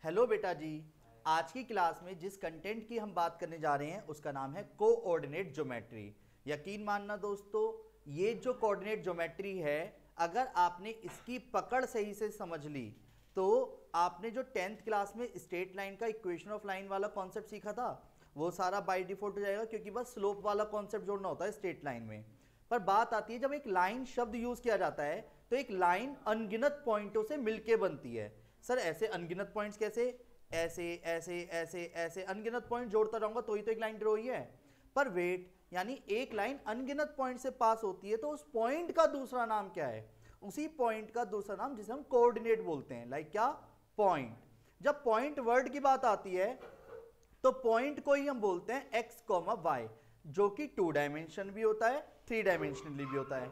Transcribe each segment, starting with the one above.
Hello बेटा जी। आज की क्लास में जिस कंटेंट की हम बात करने जा रहे हैं उसका नाम है कोऑर्डिनेट ज्योमेट्री। यकीन मानना दोस्तों, ये जो कोऑर्डिनेट ज्योमेट्री है, अगर आपने इसकी पकड़ सही से समझ ली तो आपने जो 10th क्लास में स्ट्रेट लाइन का इक्वेशन ऑफ लाइन वाला कॉन्सेप्ट सीखा था वो सारा बाय डिफॉल्ट हो जाएगा, क्योंकि बस स्लोप वाला कॉन्सेप्ट जोड़ना होता है स्ट्रेट लाइन में। पर बात आती है जब एक लाइन शब्द यूज किया जाता है तो एक लाइन अनगिनत पॉइंटों से मिलके बनती है। सर ऐसे अनगिनत पॉइंट्स कैसे? ऐसे ऐसे ऐसे ऐसे अनगिनत पॉइंट जोड़ता रहूंगा तो ही तो एक लाइन ड्रॉ हुई है। पर वेट, यानी एक लाइन अनगिनत पॉइंट से पास होती है तो उस पॉइंट का दूसरा नाम क्या है? उसी पॉइंट का दूसरा नाम जिसे हम कोऑर्डिनेट बोलते हैं। लाइक क्या? पॉइंट। जब पॉइंट वर्ड की बात आती है तो पॉइंट को ही हम बोलते हैं एक्स कॉमा वाई, जो कि 2 डायमेंशन भी होता है, 3 डायमेंशनली भी होता है।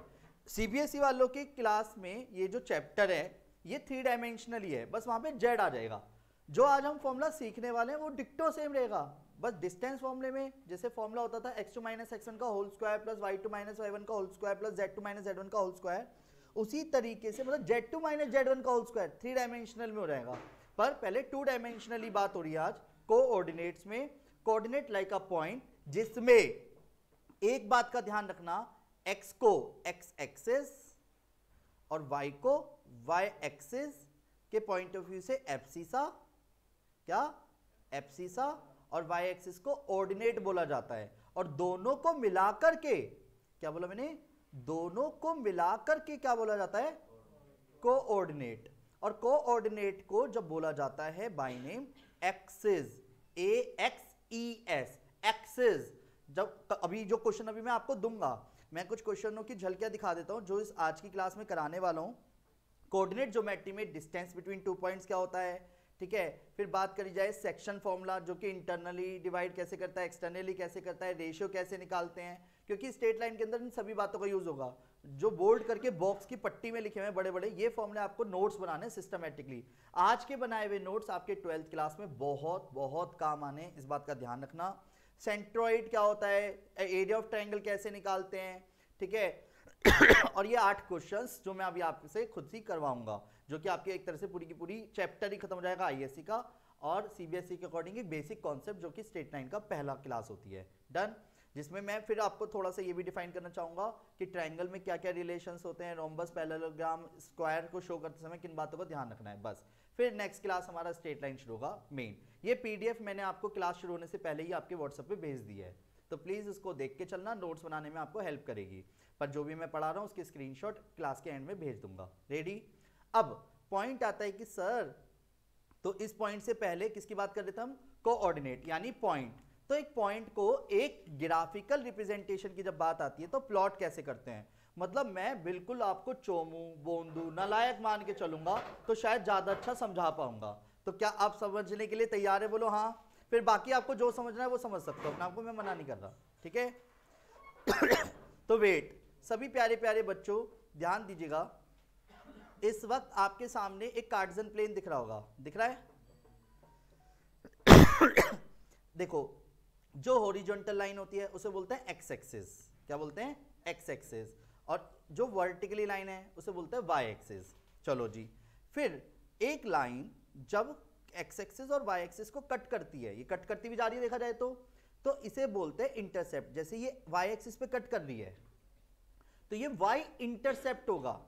सीबीएसई वालों की क्लास में ये जो चैप्टर है ये 3 डायमेंशनली है, बस वहां पे जेड आ जाएगा। जो आज हम फॉर्मूला सीखने वाले हैं वो डिक्टो सेम रहेगा, बस डिस्टेंस फॉर्मूले में जैसे फॉर्मूला होता था x2 माइनस x1 का whole square plus y2 minus y1 का whole square plus z2 minus z1 का होल स्क्वायर, उसी तरीके से मतलब z2 माइनस z1 का होल स्क्वायर 3 डायमेंशनल में हो जाएगा। पर पहले 2 डायमेंशनली बात हो रही है आज कोऑर्डिनेट्स में। कोऑर्डिनेट लाइक अ पॉइंट जिसमें एक बात का ध्यान रखना, x को x एक्सिस और y को y एक्सिस के पॉइंट ऑफ व्यू से एब्सिसा, क्या एब्सिसा, और y एक्सिस को ऑर्डिनेट बोला जाता है। और दोनों को मिलाकर के क्या बोला मैंने? दोनों को मिलाकर के क्या बोला जाता है? कोऑर्डिनेट। और कोऑर्डिनेट को जब बोला जाता है by name axis, AXES, axis. जब अभी जो क्वेश्चन अभी मैं आपको दूंगा, मैं कुछ क्वेश्चनों की झलकियां दिखा देता हूं जो इस आज की क्लास में कराने वाला हूं। कोऑर्डिनेट ज्योमेट्री में डिस्टेंस बिटवीन 2 पॉइंट्स क्या होता है, ठीक है। फिर बात करी जाए सेक्शन फॉर्मूला, जो कि इंटरनली डिवाइड कैसे करता है, एक्सटर्नली कैसे करता है, रेशियो कैसे निकालते हैं, क्योंकि स्ट्रेट लाइन के अंदर इन सभी बातों का यूज होगा। जो बोल्ड करके बॉक्स की पट्टी में लिखे हुए बड़े बड़े ये फॉर्मूले आपको नोट्स बनाने सिस्टमेटिकली। आज के बनाए हुए नोट्स आपके 12th क्लास में बहुत बहुत काम आने, इस बात का ध्यान रखना। सेंट्रोइड क्या होता है, एरिया ऑफ ट्रायंगल कैसे निकालते हैं, ठीक है। और ये 8 क्वेश्चंस जो मैं अभी आपसे खुद ही करवाऊंगा, जो कि आपके एक तरह से पूरी की पूरी चैप्टर ही खत्म हो जाएगा आईएससी का और सीबीएसई के अकॉर्डिंग एक बेसिक कॉन्सेप्ट जो कि स्ट्रेट लाइन का पहला क्लास होती है। डन। जिसमें मैं फिर आपको थोड़ा सा ये भी डिफाइन करना चाहूंगा कि ट्रायंगल में क्या क्या रिलेशंस होते हैं, रोम्बस, पैरेललोग्राम, स्क्वायर को शो करते समय किन बातों का ध्यान रखना है, बस। फिर नेक्स्ट क्लास हमारा स्ट्रेट लाइन शुरू होगा मेन। ये पीडीएफ मैंने आपको क्लास शुरू होने से पहले ही आपके व्हाट्सएप पे भेज दी है, तो प्लीज इसको देख के चलना, नोट्स बनाने में आपको हेल्प करेगी। पर जो भी मैं पढ़ा रहा हूँ उसकी स्क्रीनशॉट क्लास के एंड में भेज दूंगा। रेडी? अब पॉइंट आता है कि सर तो इस पॉइंट से पहले किसकी बात कर रहे थे हम? कोऑर्डिनेट यानी पॉइंट। तो एक पॉइंट को एक ग्राफिकल रिप्रेजेंटेशन की जब बात आती है तो प्लॉट कैसे करते हैं, मतलब मैं बिल्कुल आपको चोमू बोंदू नालायक मान के चलूंगा तो शायद ज्यादा अच्छा समझा पाऊंगा। तो क्या आप समझने के लिए तैयार है? बोलो हाँ। फिर बाकी आपको जो समझना है वो समझ सकते हो, अपने आपको मैं मना नहीं कर रहा, ठीक है। तो वेट, सभी प्यारे प्यारे बच्चों ध्यान दीजिएगा। इस वक्त आपके सामने एक कार्टेशियन प्लेन दिख रहा होगा, दिख रहा है? देखो, जो हॉरिजॉन्टल लाइन होती है उसे बोलते हैं एक्स एक्सिस। क्या बोलते हैं? X axis. और जो वर्टिकली लाइन है उसे बोलते हैं वाई एक्सिस। चलो जी, फिर एक लाइन जब एक्स एक्सिस और वाई एक्सिस को कट करती है, ये कट करती भी जा रही है देखा जाए तो इसे बोलते हैं इंटरसेप्ट। जैसे ये वाई एक्सिस पे कट कर रही है तो ये वाई इंटरसेप्ट होगा।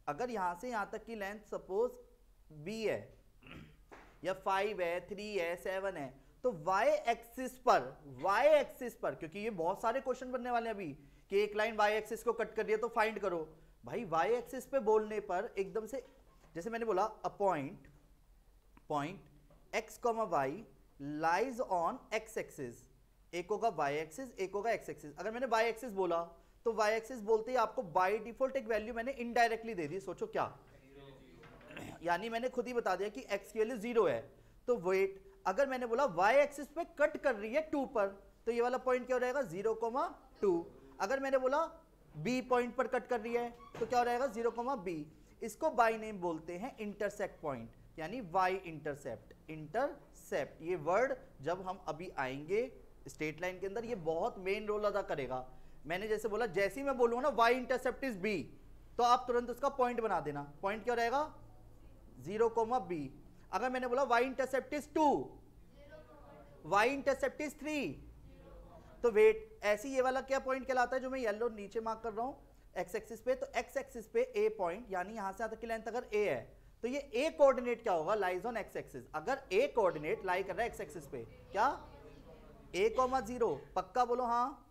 अगर यहां से यहां तक की लेंथ सपोज b है या 5 है, 3 है, 7 है, तो y एक्सिस पर, क्योंकि ये बहुत सारे क्वेश्चन बनने वाले हैं अभी कि एक लाइन y एक्सिस को कट कर रही है तो फाइंड करो। भाई y एक्सिस पे बोलने पर एकदम से, जैसे मैंने बोला a point x, y lies on x axis, एक होगा y एक्सिस एक होगा x एक्सिस। अगर मैंने y एक्सिस बोला तो y एक्सिस बोलते ही आपको बाय डिफॉल्ट एक वैल्यू मैंने इनडायरेक्टली दे दी। सोचो क्या, यानी मैंने खुद ही बता दिया कि x की वैल्यू 0 है। तो वेट, अगर मैंने बोला y एक्सिस पे कट कर रही है 2 पर तो ये वाला पॉइंट क्या हो जाएगा? 0,2। अगर मैंने बोला b पॉइंट पर कट कर रही है तो क्या हो जाएगा? 0,b। इसको बाय नेम बोलते हैं इंटरसेक्ट पॉइंट, यानी y इंटरसेप्ट। ये वर्ड जब हम अभी आएंगे स्ट्रेट लाइन के अंदर ये बहुत मेन रोल अदा करेगा। मैंने जैसे बोला, जैसे ही मैं बोलूंगा ना y इंटरसेप्ट इज b, तो आप तुरंत उसका पॉइंट बना देना। पॉइंट क्या रहेगा? 0,b। अगर मैंने बोला y intercept is 2, y intercept is 3, तो वेट ऐसी ये वाला क्या पॉइंट कहलाता है जो मैं येलो नीचे मार्क कर रहा हूं एक्स एक्सिस पे, तो एक्स एक्सिस पे ए पॉइंट यानी यहां से यहां तक की लेंथ अगर ए है तो ये ए कोऑर्डिनेट क्या होगा, लाइज ऑन एक्स एक्सिस। अगर ए कोऑर्डिनेट लाई कर रहा है एक्स एक्सिस पे, क्या a, 0, पक्का बोलो हाँ।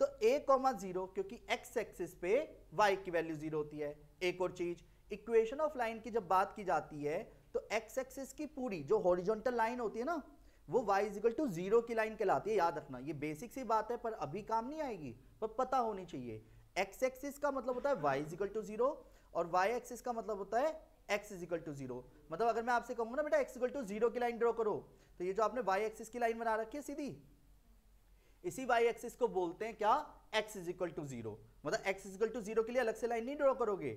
तो a, 0 क्योंकि x एक्सिस पे y की वैल्यू 0 होती है। एक और चीज, इक्वेशन ऑफ लाइन की जब बात की जाती है तो x एक्सिस की पूरी जो हॉरिजॉन्टल लाइन होती है ना वो y = 0 की लाइन कहलाती है। याद रखना, ये बेसिक सी बात है पर अभी काम नहीं आएगी, पर पता होनी चाहिए। x एक्सिस का मतलब होता है y = 0 और y एक्सिस का मतलब होता है x = 0। मतलब अगर मैं आपसे कहूंगा ना बेटा x = 0 की लाइन ड्रॉ करो, तो ये जो आपने y एक्सिस की लाइन बना रखी है सीधी, इसी y एक्सिस को बोलते हैं क्या, x = 0। मतलब x = 0 के लिए अलग से लाइन नहीं ड्रॉ करोगे,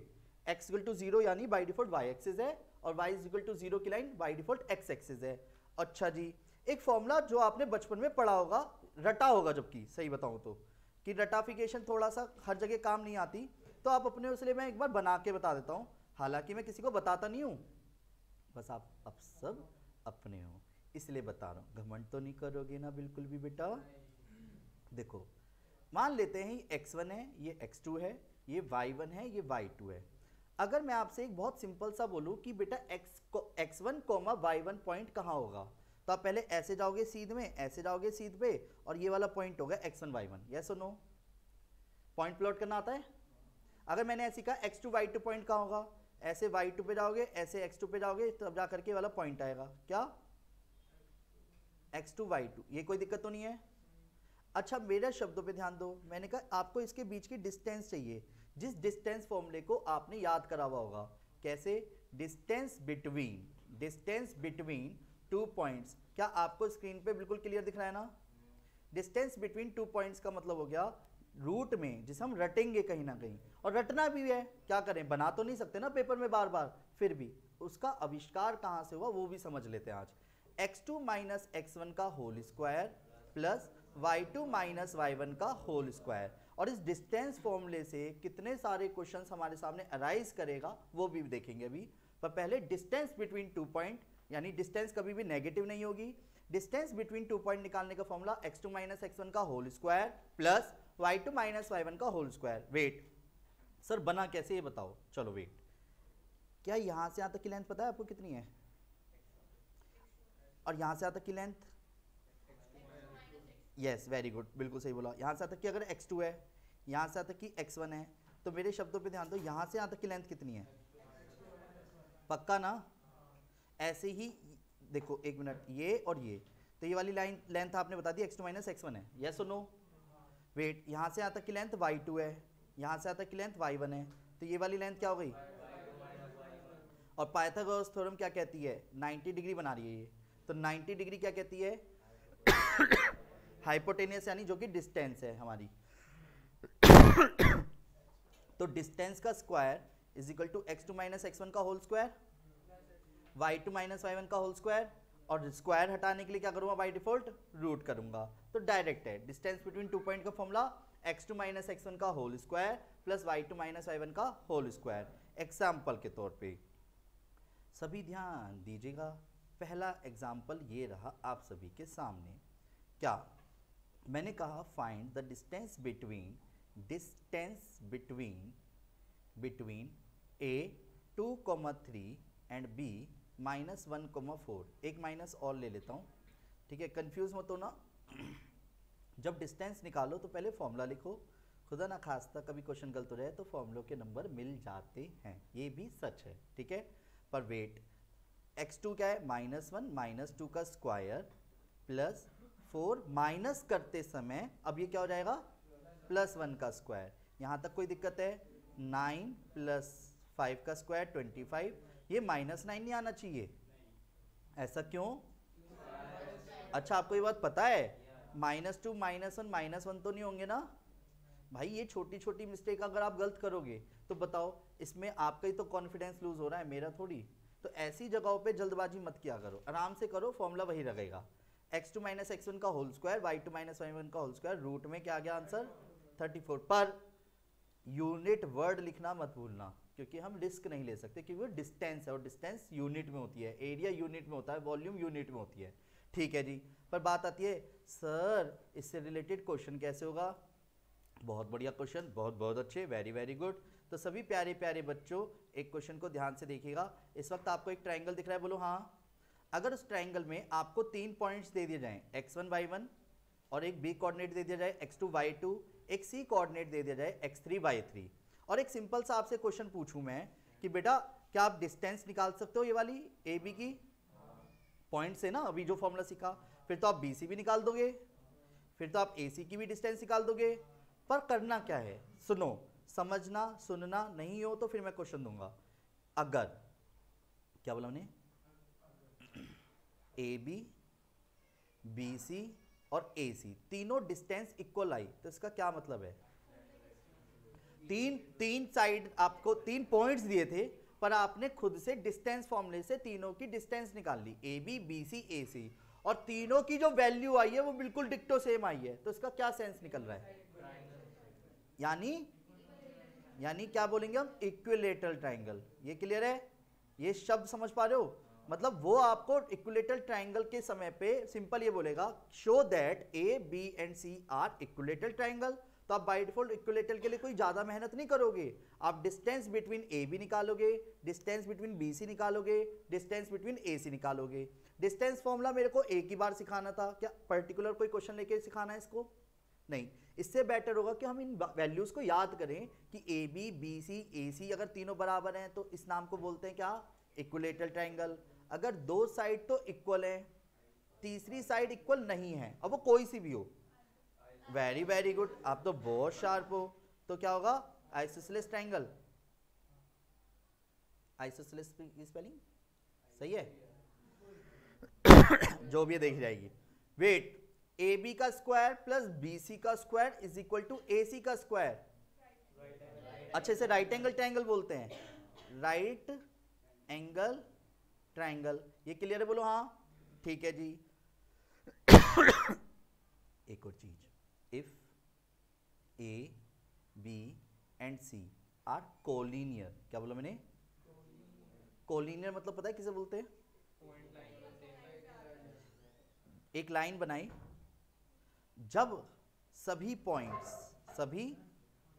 x = 0 यानी बाय डिफॉल्ट y एक्सिस है और y = 0 की line by default x axis है। अच्छा जी, एक फॉर्मूला जो आपने बचपन में पढ़ा होगा, रटा होगा, जबकि सही बताऊं तो कि रटाफिकेशन थोड़ा सा हर जगह काम नहीं आती, तो आप अपने उसलिए मैं एक बार बना के बता देता हूं, हालांकि मैं किसी को बताता नहीं हूं, बस आप सब अपने हो इसलिए बता रहा हूं। घमंड तो नहीं करोगे ना बिल्कुल भी बेटा। देखो मान लेते हैं ये x1 है, ये x2 है, ये y1 है, ये y2 है। अगर मैं आपसे एक बहुत सिंपल सा बोलूं कि बेटा x1, y1 पॉइंट कहां होगा, तो आप पहले ऐसे जाओगे सीध में, ऐसे जाओगे सीध पे, और ये वाला पॉइंट होगा x1 y1। यस और नो? पॉइंट प्लॉट करना आता है? अगर मैंने ऐसे कहा x2 y2 पॉइंट कहां होगा, ऐसे y2 पे जाओगे, ऐसे x2 पे जाओगे, तब जा करके वाला पॉइंट आएगा, क्या x2 y2। ये कोई दिक्कत तो नहीं है? अच्छा मेरे शब्दों पे ध्यान दो, मैंने कहा आपको इसके बीच की डिस्टेंस चाहिए, जिस डिस्टेंस फॉर्मूले को आपने याद करा हुआ होगा। कैसे? Distance between 2 points. क्या आपको स्क्रीन पे बिल्कुल क्लियर दिख रहा है ना? डिस्टेंस बिटवीन 2 पॉइंट्स का मतलब हो गया रूट में, जिसे हम रटेंगे कहीं ना कहीं, और रटना भी है, क्या करें, बना तो नहीं सकते ना पेपर में बार बार, फिर भी उसका आविष्कार कहां से हुआ वो भी समझ लेते हैं आज। x2 माइनस x1 का whole square plus y2 minus y1 का होल स्क्वायर। और इस डिस्टेंस फॉर्मूले से कितने सारे क्वेश्चंस हमारे सामने अराइज करेगा वो भी देखेंगे अभी। पर पहले डिस्टेंस बिटवीन 2 पॉइंट, यानी डिस्टेंस कभी भी नेगेटिव नहीं होगी। डिस्टेंस बिटवीन 2 पॉइंट निकालने का फॉर्मूला x2 माइनस x1 का whole square plus y2 minus y1 का होल स्क्वायर। वेट सर बना कैसे ये बताओ। चलो वेट, क्या यहां से यहां तक की लेंथ पता है आपको कितनी है, और यहां से यहां तक की लेंथ? यस वेरी गुड, बिल्कुल सही बोला। यहां से यहां तक की अगर x2 है, यहां से यहां तक की x1 है, तो मेरे शब्दों पे ध्यान दो, यहां से यहां तक की लेंथ कितनी है? पक्का ना? ऐसे ही देखो एक मिनट, ये और ये, तो ये वाली लाइन लेंथ आपने बता दी x2 माइनस x1 है। यस और नो? वेट, यहां से यहां तक की लेंथ y2 है, यहां से यहां तक की लेंथ y1 है, तो ये वाली लेंथ क्या हो गई? और पाइथागोरस थ्योरम क्या कहती है? 90 डिग्री बना रही है ये, तो 90 डिग्री क्या कहती है? हाइपोटेनियस, यानी जो कि डिस्टेंस है हमारी। तो डिस्टेंस का square is equal to x2 minus x1 का whole square, y2 minus y1 का होल स्क्वायर, और स्क्वायर हटाने के लिए क्या करूंगा बाय डिफॉल्ट? रूट करूंगा। तो डायरेक्ट है, डिस्टेंस बिटवीन 2 पॉइंट का फॉर्मूला x2 माइनस x1 का whole square plus y2 minus y1 का होल स्क्वायर। एग्जाम्पल के तौर पे सभी ध्यान दीजिएगा, पहला एग्जाम्पल ये रहा आप सभी के सामने। क्या मैंने कहा? Find the distance between a 2,3 and b -1,4। एक माइनस और ले लेता हूँ, ठीक है, कंफ्यूज मत हो ना। जब डिस्टेंस निकालो तो पहले फॉर्मूला लिखो, खुदा ना खास्ता कभी क्वेश्चन गलत हो रहे तो फॉर्मूलों के नंबर मिल जाते हैं, ये भी सच है, ठीक है। पर वेट, x2 क्या है? -1 -2 का स्क्वायर प्लस 4 माइनस करते समय अब ये क्या हो जाएगा? +1 का स्क्वायर। यहाँ तक कोई दिक्कत है? 9 + 5 का स्क्वायर 25, ये -9 नहीं आना चाहिए, ऐसा क्यों? अच्छा आपको ये बात पता है -2 -1 -1 तो नहीं होंगे ना भाई? ये छोटी छोटी मिस्टेक अगर आप गलत करोगे तो बताओ, इसमें आपका ही तो कॉन्फिडेंस लूज हो रहा है, मेरा थोड़ी। तो ऐसी जगहों पे जल्दबाजी मत किया करो, आराम से करो, फॉर्मूला वही रहेगा। x2 माइनस x1 का whole square, y2 minus y1 का होल स्क्वायर, रूट में क्या आ गया आंसर? 34। पर यूनिट वर्ड लिखना मत भूलना, क्योंकि हम रिस्क नहीं ले सकते, क्योंकि वो डिस्टेंस है और डिस्टेंस यूनिट में होती है, एरिया यूनिट में होता है, वॉल्यूम यूनिट में होती है। ठीक है जी। पर बात आती है सर इससे रिलेटेड क्वेश्चन कैसे होगा। बहुत बढ़िया क्वेश्चन, बहुत बहुत अच्छे, वेरी वेरी गुड। तो सभी प्यारे प्यारे बच्चों एक क्वेश्चन को ध्यान से देखिएगा। इस वक्त आपको एक ट्राइंगल दिख रहा है, बोलो हाँ। अगर उस ट्राइंगल में आपको 3 पॉइंट्स दे दिए जाएं, x1 y1, और एक b कोऑर्डिनेट दे दिया जाए x2 y2, एक c कोऑर्डिनेट दे दिया जाए x3 y3, और एक सिंपल सा आपसे क्वेश्चन पूछूं मैं कि बेटा क्या आप डिस्टेंस निकाल सकते हो ये वाली ए बी की पॉइंट से ना, अभी जो फॉर्मूला सीखा, फिर तो आप बी सी भी निकाल दोगे, फिर तो आप ए सी की भी डिस्टेंस निकाल दोगे। पर करना क्या है, सुनो, समझना सुनना नहीं हो तो फिर मैं क्वेश्चन दूंगा। अगर क्या बोला हमने, ए बी बी सी और ए सी तीनों डिस्टेंस इक्वल आई, तो इसका क्या मतलब है, तीन साइड आपको 3 पॉइंट्स दिए थे, पर आपने खुद से डिस्टेंस फॉर्मूले से तीनों की डिस्टेंस निकाल ली, ए बी बी सी ए सी, और तीनों की जो वैल्यू आई है वो बिल्कुल डिक्टो सेम आई है, तो इसका क्या सेंस निकल रहा है, यानी क्या बोलेंगे हम, इक्विलेटरल ट्राइंगल। ये क्लियर है, ये शब्द समझ पा रहे हो, मतलब वो आपको इक्विलेटरल ट्राइंगल के समय पे सिंपल ये बोलेगा show that A B and C are equilateral triangle. तो आप बाय डिफॉल्ट इक्विलेटरल के लिए कोई ज्यादा मेहनत नहीं करोगे, आप डिस्टेंस बिटवीन ए बी निकालोगे, डिस्टेंस बिटवीन बी सी निकालोगे, डिस्टेंस बिटवीन ए सी निकालोगे। डिस्टेंस फॉर्मूला मेरे को एक ही बार सिखाना था क्या, पर्टिकुलर कोई क्वेश्चन लेके सिखाना है इसको, नहीं। इससे बेटर होगा कि हम इन वैल्यूज को याद करें कि ए बी बी सी ए सी अगर तीनों बराबर हैं तो इस नाम को बोलते हैं क्या, इक्विलेटरल ट्राइंगल। अगर 2 साइड तो इक्वल है, तीसरी साइड इक्वल नहीं है, अब वो कोई सी भी हो, वेरी वेरी गुड, आप तो बहुत शार्प हो, तो क्या होगा, आइसोसेलेस ट्राइंगल। आइसोसेलेस की स्पेलिंग सही है जो भी देखी जाएगी। वेट, ए बी का स्क्वायर प्लस बी सी का square is equal to A C का स्क्वायर। अच्छा, इसे राइट एंगल ट्राइंगल बोलते हैं, राइट एंगल ट्राइंगल। ये क्लियर है, बोलो हाँ। ठीक है जी। एक और चीज, if A B and C are collinear, क्या बोला मैंने, कोलिनियर मतलब पता है किसे बोलते हैं, एक लाइन बनाई, जब सभी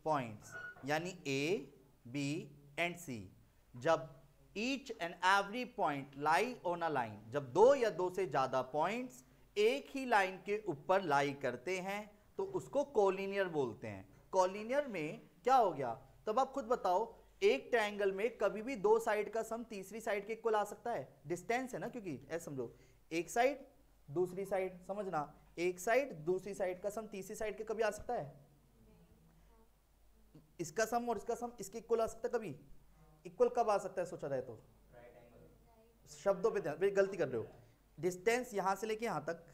पॉइंट्स यानी ए बी एंड सी, जब each and every point lie on a line, जब 2 या 2 से ज्यादा पॉइंट्स एक ही लाइन के ऊपर लाई करते हैं तो उसको कोलिनियर बोलते हैं। कोलिनियर में क्या हो गया, तब आप खुद बताओ, एक ट्रायंगल में कभी भी 2 साइड का सम तीसरी साइड के इक्वल आ सकता है, डिस्टेंस है ना, क्योंकि ऐसे समझो, एक साइड दूसरी साइड, समझना, एक साइड दूसरी साइड का सम तीसरी साइड के कभी आ सकता है, इसका सम और इसका सम इसके इक्वल आ सकता है कभी, इक्वल कब आ सकता है सोचा रहे तो, शब्दों पे ध्यान, गलती कर रहे हो, डिस्टेंस यहां से लेके यहां तक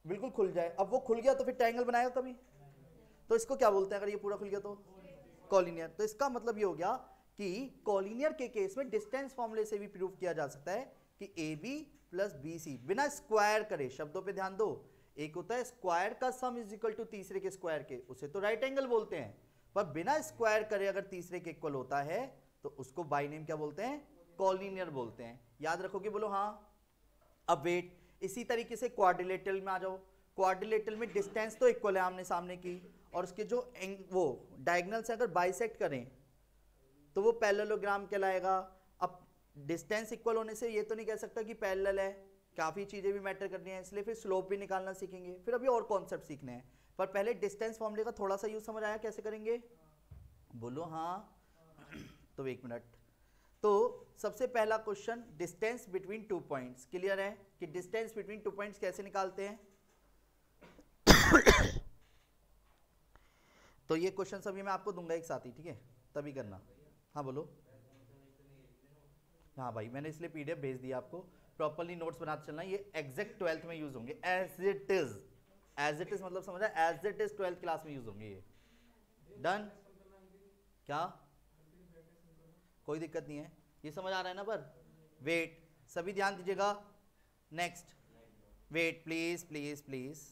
बिल्कुल खुल जाए, अब वो खुल गया तो फिर ट्रायंगल बनाएगा कभी, तो इसको क्या बोलते हैं, अगर ये पूरा खुल गया तो कोलिनियर। तो इसका मतलब ये हो गया कि कोलिनियर के केस में डिस्टेंस फॉर्मूले से भी प्रूव किया जा सकता है कि A B plus B C बिना स्क्वायर करे, शब्दों पे ध्यान दो, एक होता है स्क्वायर का सम इज इक्वल टू तीसरे के स्क्वायर के, उसे तो राइट एंगल बोलते हैं, पर बिना स्क्वायर करे अगर तीसरे के इक्वल होता है तो उसको बाय नेम क्या बोलते हैं, कोलिनियर बोलते हैं। याद रखोगे, बोलो हाँ। अब वेट, इसी तरीके से क्वाड्रिलेटरल में आ जाओ, क्वाड्रिलेटरल में डिस्टेंस तो इक्वल है आमने सामने की, और उसके जो वो डायगोनल से अगर बाइसेक्ट करें तो वो पैरेललोग्राम कहलाएगा। अब डिस्टेंस इक्वल होने से ये तो नहीं कह सकता कि पैरेलल है, काफ़ी चीज़ें भी मैटर करनी है, इसलिए फिर स्लोप भी निकालना सीखेंगे, फिर अभी और कॉन्सेप्ट सीखने हैं, पर पहले डिस्टेंस फॉर्मूले का थोड़ा सा यूज समझ आया कैसे करेंगे, बोलो हाँ। तो एक मिनट, तो सबसे पहला question, distance between 2 points, clear है कि डिस्टेंस बिटवीन 2 पॉइंट्स कैसे निकालते हैं। तो ये क्वेश्चन सभी मैं आपको दूंगा एक साथ ही, ठीक है, तभी करना। हाँ बोलो। हाँ भाई, मैंने इसलिए पीडीएफ भेज दिया आपको, प्रॉपर्ली नोट्स बनाते चलना, ये एग्जैक्ट 12th में यूज होंगे, एज इट इज मतलब समझ रहा है, as it is 12th class में यूज होंगे ये। डन, क्या कोई दिक्कत नहीं है, ये समझ आ रहा है ना। पर वेट, सभी ध्यान दीजिएगा, next, wait please please please,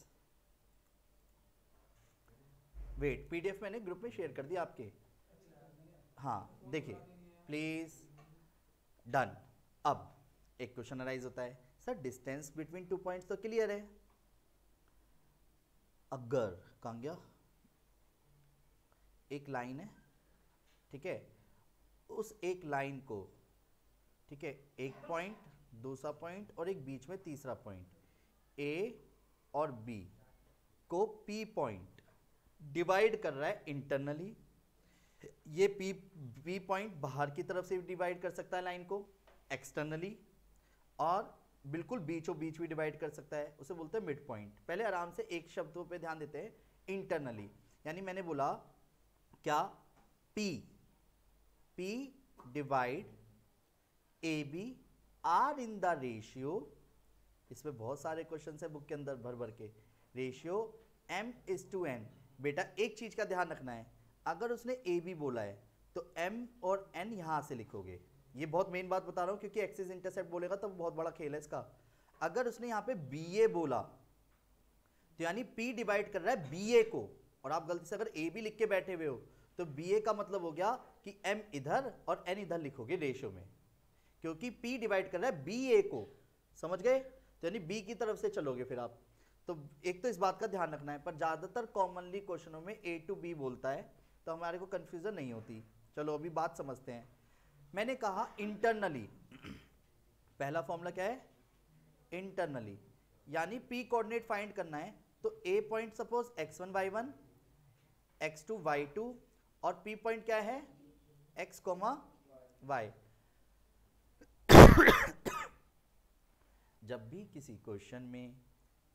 wait, PDF मैंने ग्रुप में शेयर कर दिया आपके, हाँ देखिए प्लीज, डन। अब एक क्वेश्चन अराइज होता है, सर डिस्टेंस बिटवीन 2 पॉइंट्स तो क्लियर है। अगर कहाँ गया, एक लाइन है, ठीक है, उस एक लाइन को, ठीक है, एक पॉइंट, दूसरा पॉइंट और एक बीच में तीसरा पॉइंट, ए और बी को पी पॉइंट डिवाइड कर रहा है इंटरनली। ये पी पॉइंट बाहर की तरफ से डिवाइड कर सकता है लाइन को एक्सटर्नली, और बिल्कुल बीचों बीच भी डिवाइड कर सकता है, उसे बोलते हैं मिड पॉइंट। पहले आराम से एक शब्दों पे ध्यान देते हैं, इंटरनली, यानी मैंने बोला क्या, P divide AB are in the ratio, इसमें बहुत सारे क्वेश्चन है बुक के अंदर भर भर के, रेशियो M/N। बेटा एक चीज का ध्यान रखना है, अगर उसने AB बोला है तो M और N यहां से लिखोगे। ये बहुत मेन बात बता रहा हूं क्योंकि एक्सिस इंटरसेप्ट बोलेगा तो बहुत बड़ा खेल है इसका। अगर उसने यहां पे BA बोला तो यानी P डिवाइड कर रहा है BA को, और आप गलती से अगर AB लिख के बैठे हुए हो तो BA का मतलब हो गया कि M इधर और N इधर लिखोगे रेशियो में, क्योंकि P डिवाइड कर रहा है BA को, समझ गए? तो यानी B की तरफ से चलोगे फिर आप। तो एक तो इस बात का ध्यान रखना है, पर ज्यादातर कॉमनली क्वेश्चनों में A to B बोलता है तो हमारे को कंफ्यूजन नहीं होती। चलो अभी बात समझते हैं। मैंने कहा इंटरनली, पहला फॉर्मूला क्या है, इंटरनली, यानी P कोऑर्डिनेट फाइंड करना है तो A point suppose x1 y1, x2 y2, और P पॉइंट क्या है x, y। जब भी किसी क्वेश्चन में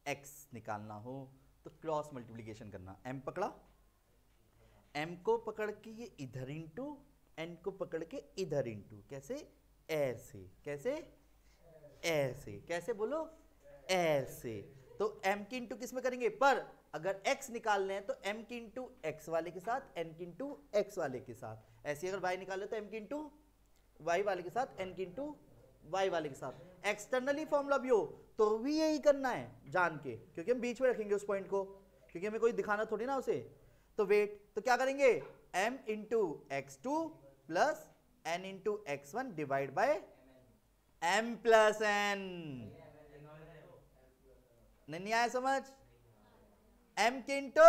x निकालना हो तो क्रॉस मल्टीप्लिकेशन करना। m पकड़ा, m को पकड़ के ये इधर इंटू, n को पकड़ के इधर इंटू, कैसे, ऐसे, कैसे, ऐसे, कैसे बोलो, ऐसे। तो m की इंटू किस में करेंगे, पर अगर x निकालने हैं तो m की इंटू x वाले के साथ, n की इंटू x वाले के साथ। ऐसे अगर y निकाले तो m की इंटू y वाले के साथ, n की इंटू y वाले के साथ। एक्सटर्नली फॉर्मूला भी हो तो भी यही करना है जान के, क्योंकि हम बीच में रखेंगे उस पॉइंट को, क्योंकि हमें कोई दिखाना थोड़ी ना उसे। तो वेट, तो क्या करेंगे, m into x2 plus n into x1 divide by m plus n। नहीं आया समझ, m के इंटू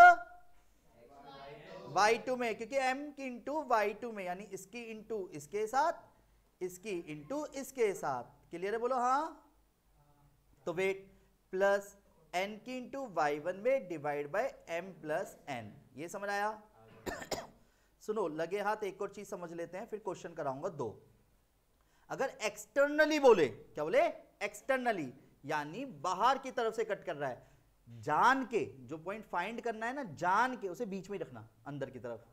y2 में, क्योंकि m की इंटू y2 में, यानी इसकी इंटू इसके साथ, इसकी इंटू इसके साथ। क्लियर है, बोलो हाँ। तो वेट, प्लस n की इंटू y1 में divide by m plus n। ये समझ आया? सुनो लगे हाथ, एक और चीज समझ लेते हैं फिर क्वेश्चन कराऊंगा दो। अगर एक्सटर्नली बोले, क्या बोले, एक्सटर्नली, यानी बाहर की तरफ से कट कर रहा है, जान के जो पॉइंट फाइंड करना है ना, जान के उसे बीच में ही रखना अंदर की तरफ।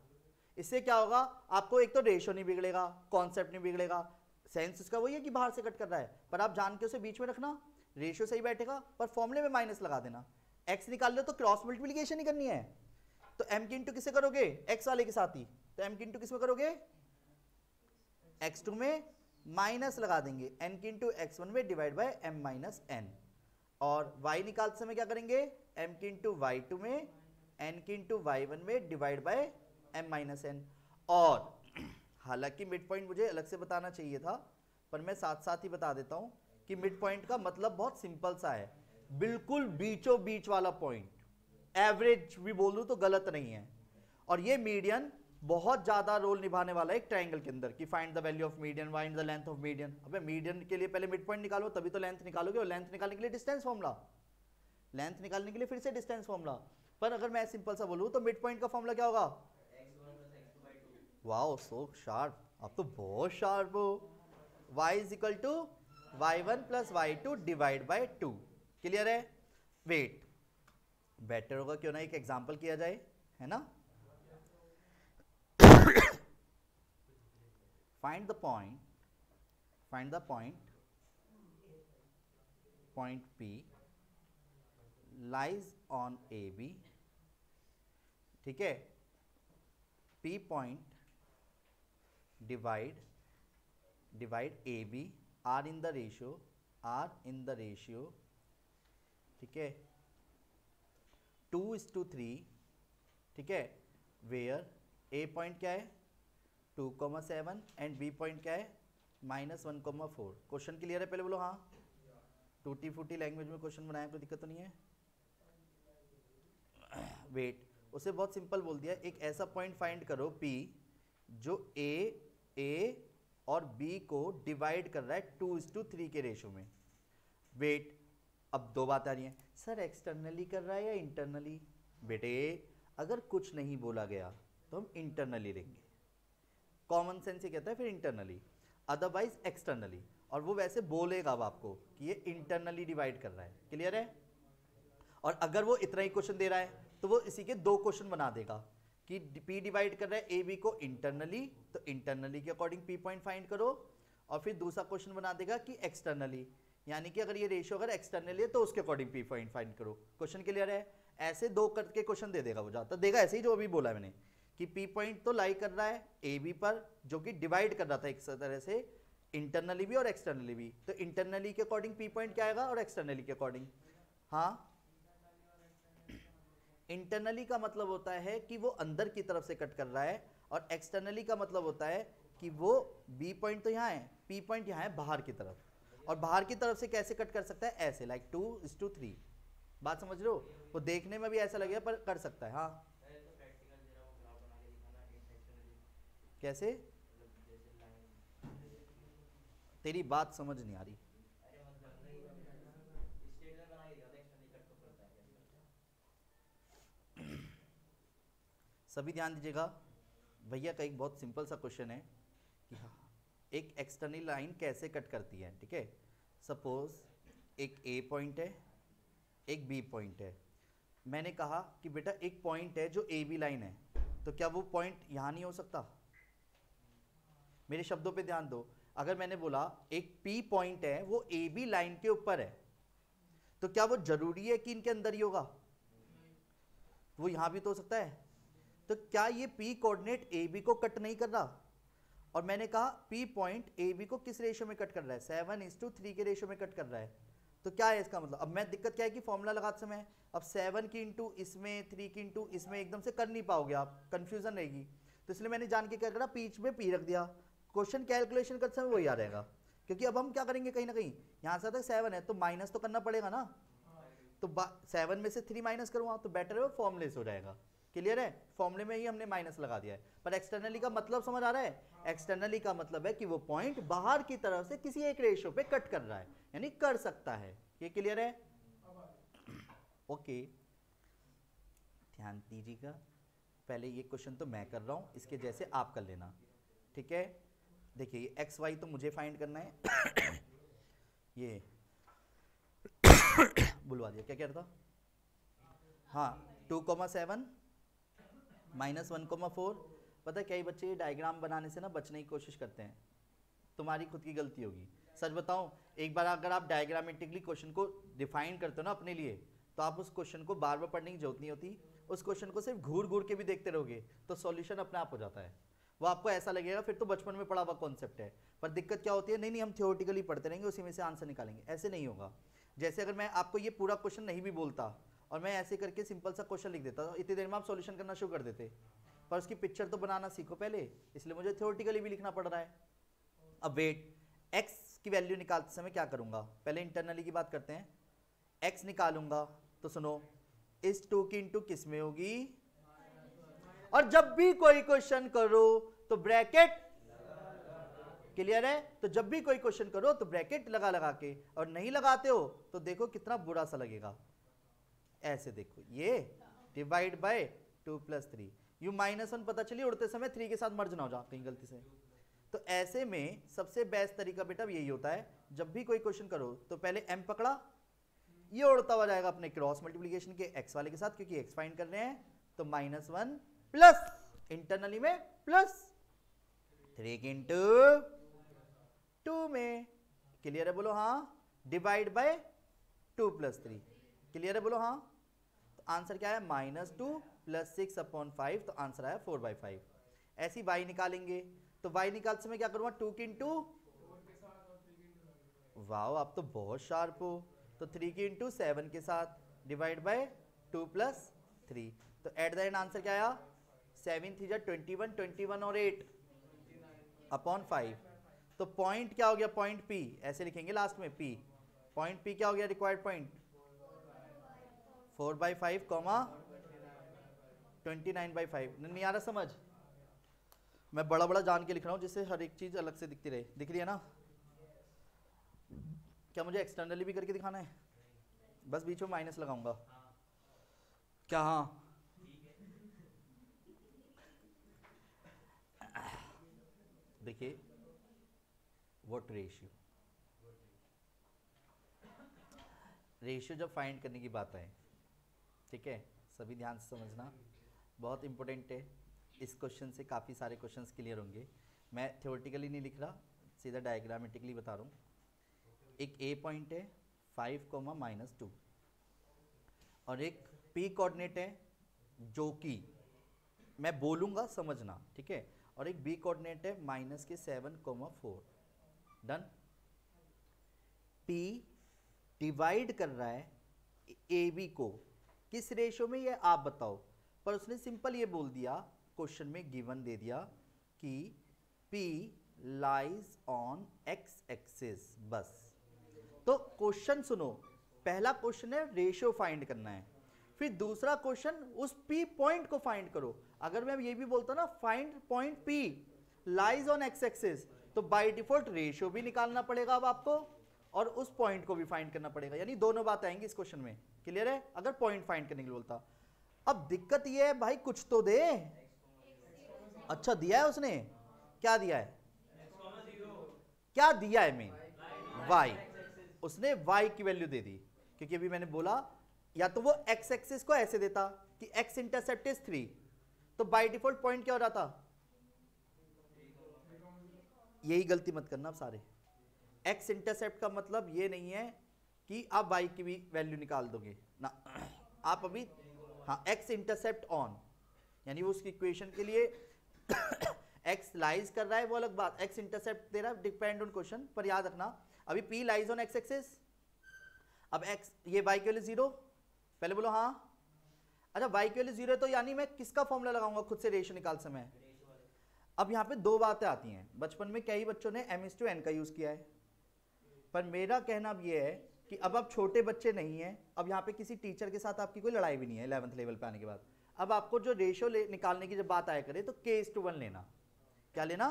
इससे क्या होगा, आपको एक तो रेशियो नहीं बिगड़ेगा, कॉन्सेप्ट नहीं बिगड़ेगा, सेंस इसका वही है कि बाहर से कट कर रहा है, पर आप जान के उसे बीच में रखना, रेशियो सही बैठेगा, पर फॉर्मूले में माइनस लगा देना। एक्स निकाल लो तो क्रॉस मल्टीप्लिकेशन ही करनी है, तो m की इंटू किसे करोगे, x वाले के साथ ही, तो m की इंटू किस में करोगे, x2 में माइनस लगा देंगे, n की इंटू x1 में divide by m minus n। और y निकालते समय क्या करेंगे, m की इंटू y2 में n की इंटू y1 में divide by m minus n। और हालांकि मिड पॉइंट मुझे अलग से बताना चाहिए था, पर मैं साथ साथ ही बता देता हूं कि मिड पॉइंट का मतलब बहुत सिंपल सा है, बिल्कुल बीचों बीच वाला पॉइंट। एवरेज भी बोल दूं तो गलत नहीं है। और ये मीडियन बहुत ज्यादा रोल निभाने वाला है एक ट्रायंगल के अंदर, कि find the value of median, find the length of median. अबे मीडियन के लिए पहले मिड पॉइंट निकालो तभी तो लेंथ निकालोगे, और लेंथ निकालने के लिए डिस्टेंस फॉर्मूला, लेंथ निकालने के लिए फिर से डिस्टेंस फॉर्मूला। पर अगर मैं सिंपल सा बोलूं तो मिड पॉइंट का फॉर्मूला क्या होगा, वाओ सो शार्प, आप तो बहुत शार्प हो। y is equal to y1 plus y2 divide by 2। Clear है? वेट, बेटर होगा क्यों ना एक एग्जांपल किया जाए, है ना। Find the point, point P lies on AB, ठीक है, P point divide AB, R in the ratio, ठीक है, 2:3, ठीक है, वेयर A पॉइंट क्या है, 2,7 एंड बी पॉइंट क्या है -1,4। क्वेश्चन क्लियर है? पहले बोलो हाँ। टूटी फूटी लैंग्वेज में क्वेश्चन बनाया, कोई दिक्कत तो नहीं है? वेट, उसे बहुत सिंपल बोल दिया, एक ऐसा पॉइंट फाइंड करो P जो A और B को डिवाइड कर रहा है 2:3 के रेशो में। वेट, अब दो बात आ रही है, सर एक्सटर्नली कर रहा है या इंटरनली? बेटे अगर कुछ नहीं बोला गया तो हम इंटरनली लेंगे, कॉमन सेंस ये कहता है फिर इंटरनली, अदरवाइज एक्सटर्नली। और वो वैसे बोलेगा अब आपको कि ये इंटरनली डिवाइड कर रहा है। क्लियर है? और अगर वो इतना ही क्वेश्चन दे रहा है तो वो इसी के दो क्वेश्चन बना देगा कि P डिवाइड कर रहा है AB को इंटरनली, तो इंटरनली के अकॉर्डिंग P पॉइंट फाइंड करो। और फिर दूसरा क्वेश्चन बना देगा कि एक्सटर्नली, यानी कि अगर ये रेशियो अगर एक्सटर्नली है तो उसके अकॉर्डिंग P पॉइंट फाइंड करो। क्वेश्चन क्लियर है? ऐसे दो करके क्वेश्चन दे देगा वो, ज्यादातर देगा ऐसे ही जो अभी बोला मैंने कि P पॉइंट तो लाई कर रहा है AB पर, जो कि डिवाइड कर रहा था एक तरह से इंटरनली भी और एक्सटर्नली भी। तो इंटरनली के अकॉर्डिंग P पॉइंट क्या आएगा और एक्सटर्नली के अकॉर्डिंग? हाँ, इंटरनली का मतलब होता है कि वो अंदर की तरफ से कट कर रहा है, और एक्सटर्नली का मतलब होता है कि वो B पॉइंट तो यहाँ है, P पॉइंट यहाँ है बाहर की तरफ, और बाहर की तरफ से कैसे कट कर सकता है? ऐसे, लाइक 2:3। बात समझ रहे हो? वो देखने में भी ऐसा लगेगा पर कर सकता है। हाँ, कैसे? तेरी बात समझ नहीं आ रही। सभी ध्यान दीजिएगा, भैया का एक बहुत सिंपल सा क्वेश्चन है कि हाँ, एक एक्सटर्नल लाइन कैसे कट करती है। ठीक है, सपोज एक A पॉइंट है, एक B पॉइंट है। मैंने कहा कि बेटा एक पॉइंट है जो AB लाइन है, तो क्या वो पॉइंट यहाँ नहीं हो सकता? मेरे शब्दों पे ध्यान दो, अगर मैंने बोला एक P पॉइंट है वो AB लाइन के ऊपर है, तो क्या वो जरूरी है कि इनके अंदर ही होगा? वो यहां भी तो हो सकता है। तो क्या ये P कोऑर्डिनेट AB को कट नहीं कर रहा? और मैंने कहा P पॉइंट AB को किस रेशियो में कट कर रहा है? 7:3 के रेशियो में कट कर रहा है। तो क्या है इसका मतलब? अब मैं दिक्कत क्या है कि फॉर्मूला लगाते समय अब 7 की इंटू इसमें 3 की इंटू इसमें एकदम से कर नहीं पाओगे आप, कंफ्यूजन रहेगी। तो इसलिए मैंने जान के क्या करा, बीच में P रख दिया। क्वेश्चन कैलकुलेशन करते समय वही आ रहेगा, क्योंकि अब हम क्या करेंगे, कहीं ना कहीं यहाँ से तक 7 है तो माइनस तो करना पड़ेगा ना, तो 7 में से 3 माइनस करूँगा तो बेटर है वो फॉर्मूले से हो जाएगा। क्लियर है? फॉर्मूले में ही हमने माइनस लगा दिया है। पर एक्सटर्नली का मतलब समझ आ रहा है? एक्सटर्नली का मतलब है कि वो पॉइंट बाहर की तरफ से किसी एक रेशियो पे कट कर रहा है, यानी कर सकता है। ये क्लियर है? ओके, ध्यान दीजिएगा, पहले ये क्वेश्चन तो मैं कर रहा हूं, इसके जैसे आप कर लेना। ठीक है, देखिए एक्स वाई तो मुझे फाइंड करना है। ये बुलवा दिया, क्या कह रहा था? हाँ, 2,7 -1,4। पता है कई बच्चे ये डायग्राम बनाने से ना बचने की कोशिश करते हैं, तुम्हारी खुद की गलती होगी। सच बताऊं, एक बार अगर आप डायग्रामेटिकली क्वेश्चन को डिफाइन करते हो ना अपने लिए, तो आप उस क्वेश्चन को बार बार पढ़ने की जरूरत नहीं होती। उस क्वेश्चन को सिर्फ घूर घूर के भी देखते रहोगे तो सॉल्यूशन अपने आप हो जाता है। वो आपको ऐसा लगेगा फिर तो बचपन में पढ़ा हुआ कॉन्सेप्ट है। पर दिक्कत क्या होती है, नहीं हम थियोरेटिकली पढ़ते रहेंगे, उसी में से आंसर निकालेंगे, ऐसे नहीं होगा। जैसे अगर मैं आपको ये पूरा क्वेश्चन नहीं भी बोलता और मैं ऐसे करके सिंपल सा क्वेश्चन लिख देता, तो इतनी देर में आप सॉल्यूशन करना शुरू कर देते, पर उसकी पिक्चर तो बनाना सीखो पहले, इसलिए मुझे थियोरेटिकली भी लिखना पड़ रहा है। अब वेट, x की वैल्यू निकालते समय क्या करूंगा, पहले इंटरनली की बात करते हैं। x निकालूंगा तो सुनो, इस 2 की इंटू किस में होगी, और जब भी कोई क्वेश्चन करो तो ब्रैकेट, क्लियर है? तो जब भी कोई क्वेश्चन करो तो ब्रैकेट लगा लगा के, और नहीं लगाते हो तो देखो कितना बुरा सा लगेगा। ऐसे देखो, ये डिवाइड बाय 2 + 3, यू -1 पता चली उड़ते समय 3 के साथ मर्ज ना हो जा कहीं गलती से। तो ऐसे में सबसे बेस्ट तरीका बेटा यही होता है, जब भी कोई क्वेश्चन करो तो पहले m पकड़ा, ये उड़ता हुआ जाएगा अपने क्रॉस मल्टीप्लिकेशन के x वाले के साथ, क्योंकि x फाइंड कर रहे हैं, तो -1 प्लस इंटरनली में प्लस 3 की इंटू 2 में। क्लियर है? बोलो हाँ। डिवाइड बाय 2 + 3, क्लियर है? बोलो हाँ। तो आंसर क्या है, -2 + 6/5, तो आंसर आया 4/5। ऐसी y निकालेंगे, तो y निकालते समय क्या करूंगा, 2 की इंटू, वाह आप तो बहुत शार्प हो, तो 3 की इंटू 7 के साथ डिवाइड बाय 2 + 3, तो एट द एंड आंसर क्या आया, 7 3 जा 21, 21 और 8 अपॉन 5। तो पॉइंट क्या हो गया, पॉइंट P ऐसे लिखेंगे लास्ट में P, पॉइंट P क्या हो गया रिक्वायर्ड पॉइंट 4/5 कॉमा 29/5। नहीं आ रहा समझ, मैं बड़ा बड़ा जान के लिख रहा हूँ जिससे हर एक चीज अलग से दिखती रहे, दिख रही है ना। क्या मुझे एक्सटर्नली भी करके दिखाना है, बस बीच में माइनस लगाऊंगा क्या? हाँ देखिए व्हाट रेशियो, रेशियो जब फाइंड करने की बात आए, ठीक है, सभी ध्यान से समझना, बहुत इंपॉर्टेंट है। इस क्वेश्चन से काफ़ी सारे क्वेश्चंस क्लियर होंगे। मैं थ्योरेटिकली नहीं लिख रहा, सीधा डायग्रामेटिकली बता रहा हूँ। एक ए पॉइंट है 5, -2 और एक पी कोऑर्डिनेट है जो कि मैं बोलूँगा समझना, ठीक है, और एक बी कोऑर्डिनेट है -7, 4। डन। पी डिवाइड कर रहा है ए बी को किस रेशो में, ये आप बताओ। पर उसने सिंपल ये बोल दिया, क्वेश्चन में गिवन दे दिया कि P lies on x axis, बस। तो क्वेश्चन सुनो, पहला क्वेश्चन है रेशियो फाइंड करना है, फिर दूसरा क्वेश्चन उस P पॉइंट को फाइंड करो। अगर मैं ये भी बोलता ना find point P lies on x axis, तो बाय डिफॉल्ट रेशियो भी निकालना पड़ेगा अब आपको और उस पॉइंट को भी फाइंड करना पड़ेगा, यानी दोनों बातें आएंगी इस क्वेश्चन में। क्लियर है? अगर पॉइंट फाइंड करने के लिए बोलता। अब दिक्कत ये है भाई कुछ तो दे। अच्छा दिया है उसने, क्या दिया है, क्या दिया है मेन y, उसने y की वैल्यू दे दी, क्योंकि अभी मैंने बोला या तो वो x एक्सिस को ऐसे देता कि x इंटरसेप्ट इज 3, तो बाय डिफॉल्ट पॉइंट क्या हो रहा था, यही गलती मत करना आप सारे। x इंटरसेप्ट का मतलब ये नहीं है कि आप y की भी वैल्यू निकाल दोगे ना, आप अभी हाँ x इंटरसेप्ट ऑन, यानी वो उसकी इक्वेशन के लिए x लाइज कर रहा है वो अलग बात, x इंटरसेप्ट दे रहा है, डिपेंड ऑन क्वेश्चन। पर याद रखना अभी p lies on x axis, अब x ये y की वैल्यू 0, पहले बोलो हाँ। अच्छा y की वैल्यू 0 है तो यानी मैं किसका फॉर्मूला लगाऊंगा खुद से रेशियो निकाल समय। अब यहाँ पे दो बातें आती हैं, बचपन में कई बच्चों ने m/n का यूज किया है, पर मेरा कहना अब ये है कि अब आप छोटे बच्चे नहीं हैं, अब यहाँ पे किसी टीचर के साथ आपकी कोई लड़ाई भी नहीं है 11th लेवल पे आने के बाद। अब आपको जो रेशियो निकालने की जब बात आया करे तो k/1 लेना, क्या लेना,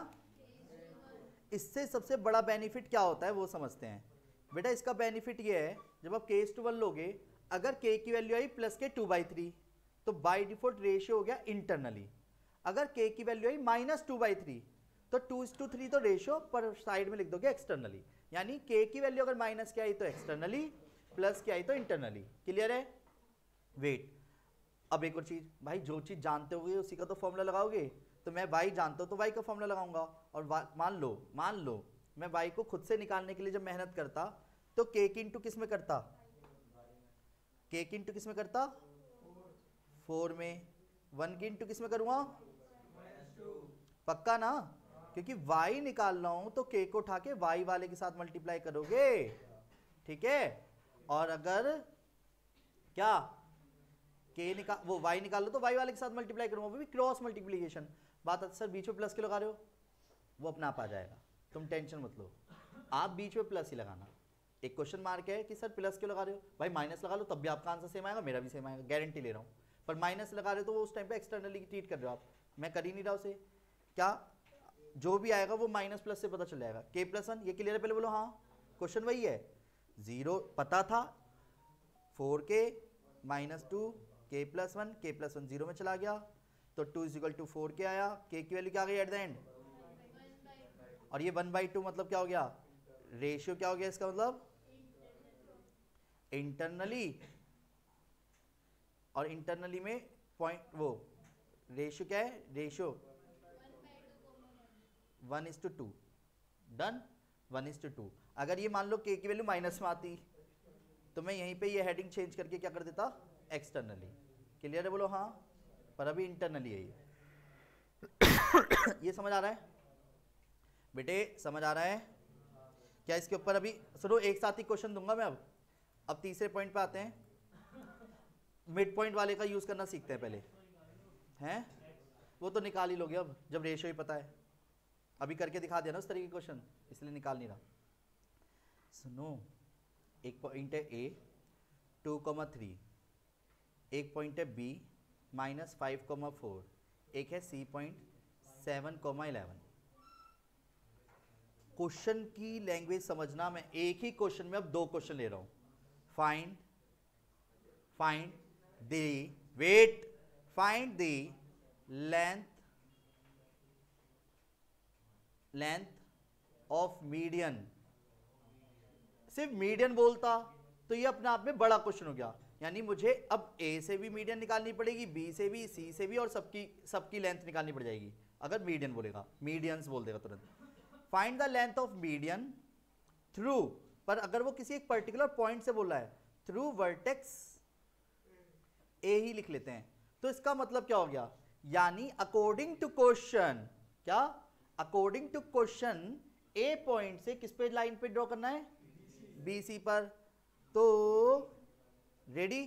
इससे सबसे बड़ा बेनिफिट क्या होता है वो समझते हैं। बेटा इसका बेनिफिट ये है, जब आप k/1 लोगे, अगर k की वैल्यू आई +k/2/3 तो बाय डिफॉल्ट रेशियो हो गया इंटरनली। अगर k की वैल्यू आई -2/3 तो 2:3 तो रेशियो, पर साइड में लिख दोगे एक्सटर्नली, यानी k की वैल्यू अगर माइनस के आई तो एक्सटर्नली, प्लस के आई तो इंटरनली। क्लियर है? वेट, अब एक और चीज भाई, जो चीज जानते होगे उसी का तो फॉर्मूला लगाओगे, तो मैं y जानता हूं तो y का फॉर्मूला लगाऊंगा। और मान लो मैं y को खुद से निकालने के लिए जब मेहनत करता तो k की इंटू किस में करता, k की इंटू किस में करता 4 में, 1 की इंटू किस में करूंगा, पक्का ना, क्योंकि y निकाल रहा हूं तो k को उठा के y वाले के साथ मल्टीप्लाई करोगे, ठीक है। और अगर क्या k निकाल वो y निकाल लो तो y वाले के साथ मल्टीप्लाई करूंगा, वो भी क्रॉस मल्टीप्लीकेशन। बात है सर बीच में प्लस क्यों लगा रहे हो, वो अपना आप आ जाएगा, तुम टेंशन मत लो, आप बीच में प्लस ही लगाना। एक क्वेश्चन मार्क है कि सर प्लस क्यों लगा रहे हो, भाई माइनस लगा लो तब भी आपका आंसर सेम आएगा, मेरा भी सेम आएगा, गारंटी ले रहा हूँ। पर माइनस लगा रहे हो तो वो उस टाइम पे एक्सटर्नली ट्रीट कर रहे हो आप, मैं कर ही नहीं रहा उसे, क्या जो भी आएगा वो माइनस प्लस से पता चल जाएगा। k+1 ये क्लियर है, पहले बोलो हाँ। क्वेश्चन वही है, 0 पता था, 4k -2 k+1, k+1 0 में चला गया तो 2 = 4k आया, k की वैल्यू क्या आ गई एट द एंड, और ये 1/2 मतलब क्या हो गया, रेशियो क्या हो गया इसका मतलब इंटरनली, और इंटरनली में पॉइंट वो रेशियो क्या है, रेशियो 1:2, डन, 1:2। अगर ये मान लो k की वैल्यू माइनस में आती तो मैं यहीं पे ये हेडिंग चेंज करके क्या कर देता, एक्सटर्नली। क्लियर है, बोलो हाँ। पर अभी इंटरनली है ये ये समझ आ रहा है बेटे, समझ आ रहा है क्या? इसके ऊपर अभी सुनो, एक साथ ही क्वेश्चन दूंगा मैं। अब तीसरे पॉइंट पे आते हैं, मिड पॉइंट वाले का यूज करना सीखते हैं पहले, हैं वो तो निकाल ही लोगे अब जब रेशियो ही पता है। अभी करके दिखा दिया ना उस तरीके क्वेश्चन, इसलिए निकाल नहीं रहा। सुनो, एक पॉइंट है ए 2,3, एक पॉइंट है बी -5,4, एक है सी पॉइंट 7,11। क्वेश्चन की लैंग्वेज समझना, मैं एक ही क्वेश्चन में अब दो क्वेश्चन ले रहा हूं। Find the length of median. सिर्फ मीडियन बोलता तो ये अपने आप में बड़ा क्वेश्चन हो गया, यानी मुझे अब ए से भी मीडियन निकालनी पड़ेगी, बी से भी, सी से भी, और सबकी लेंथ निकालनी पड़ जाएगी। अगर मीडियन बोलेगा, मीडियंस बोल देगा तुरंत। Find the length of median through, पर अगर वो किसी एक पर्टिकुलर पॉइंट से बोल रहा है, थ्रू वर्टेक्स ए ही लिख लेते हैं। तो इसका मतलब क्या हो गया, यानी अकॉर्डिंग टू क्वेश्चन, क्या according to question A point से किस पे लाइन पे ड्रॉ करना है, बी सी पर। तो रेडी,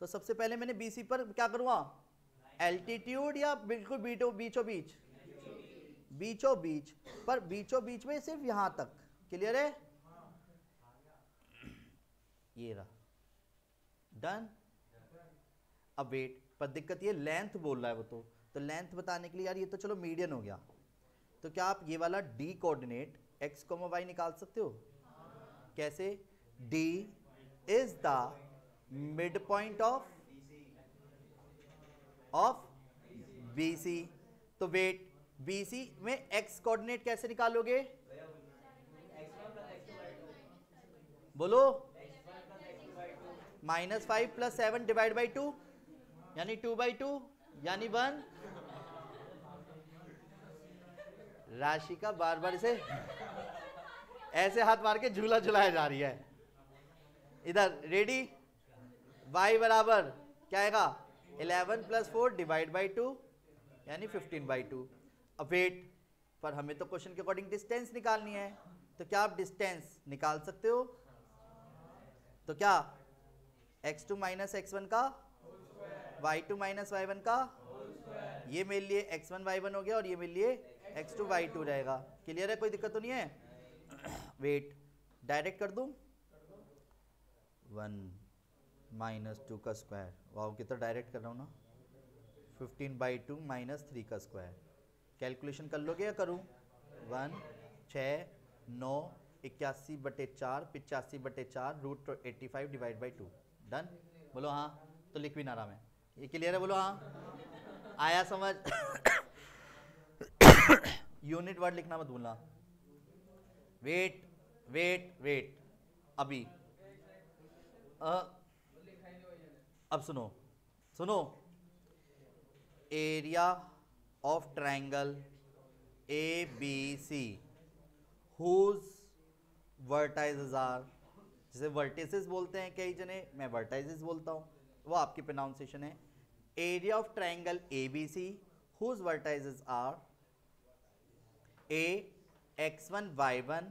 तो सबसे पहले मैंने बी सी पर क्या करूंगा, एल्टीट्यूड या बिल्कुल बीचों बीच, पर बीचों बीच में सिर्फ यहां तक, क्लियर है, ये रहा, डन। अब वेट, पर दिक्कत ये लेंथ बोल रहा है वो, तो लेंथ बताने के लिए यार ये तो चलो मीडियन हो गया, तो क्या आप ये वाला डी कोऑर्डिनेट x, y निकाल सकते हो? कैसे? D is the mid point of BC। तो वेट, BC में x कोऑर्डिनेट कैसे निकालोगे, बोलो, -5 + 7 डिवाइड बाई 2, यानी 2/2, यानी 1। राशि का बार बार इसे ऐसे हाथ मार के झूला झुलाया जा रही है। इधर रेडी, y बराबर क्या आएगा, 11 + 4 डिवाइड बाई 2, यानी 15/2। अब वेट, पर हमें तो क्वेश्चन के अकॉर्डिंग डिस्टेंस निकालनी है, तो क्या आप डिस्टेंस निकाल सकते हो? तो क्या x2 - x1 का, y2 - y1 का, ये मेरे लिए x1 y1 हो गया और ये मेरे लिए x2 y2 रहेगा। क्लियर है, कोई दिक्कत तो नहीं है? वेट, डायरेक्ट कर दूं, 1 - 2 का स्क्वायर, वाह कितना डायरेक्ट कर रहा हूँ ना, 15/2 - 3 का स्क्वायर। कैलकुलेशन कर लोगे या करूँ? 1 6 9 81/4 85/4 √85 डिवाइड बाई 2, डन। बोलो हाँ, तो लिख भी ना रहा मैं, ये क्लियर है, बोलो हाँ, आया समझ? यूनिट वर्ड लिखना मत भूलना। वेट वेट वेट, अभी अब सुनो, area of triangle ABC whose vertices are, जिसे वर्टिसेस बोलते हैं कई जने, मैं वर्टाइसेस बोलता हूं, वो आपकी प्रोनाउंसिएशन है। Area of triangle ABC whose vertices are A x1 y1,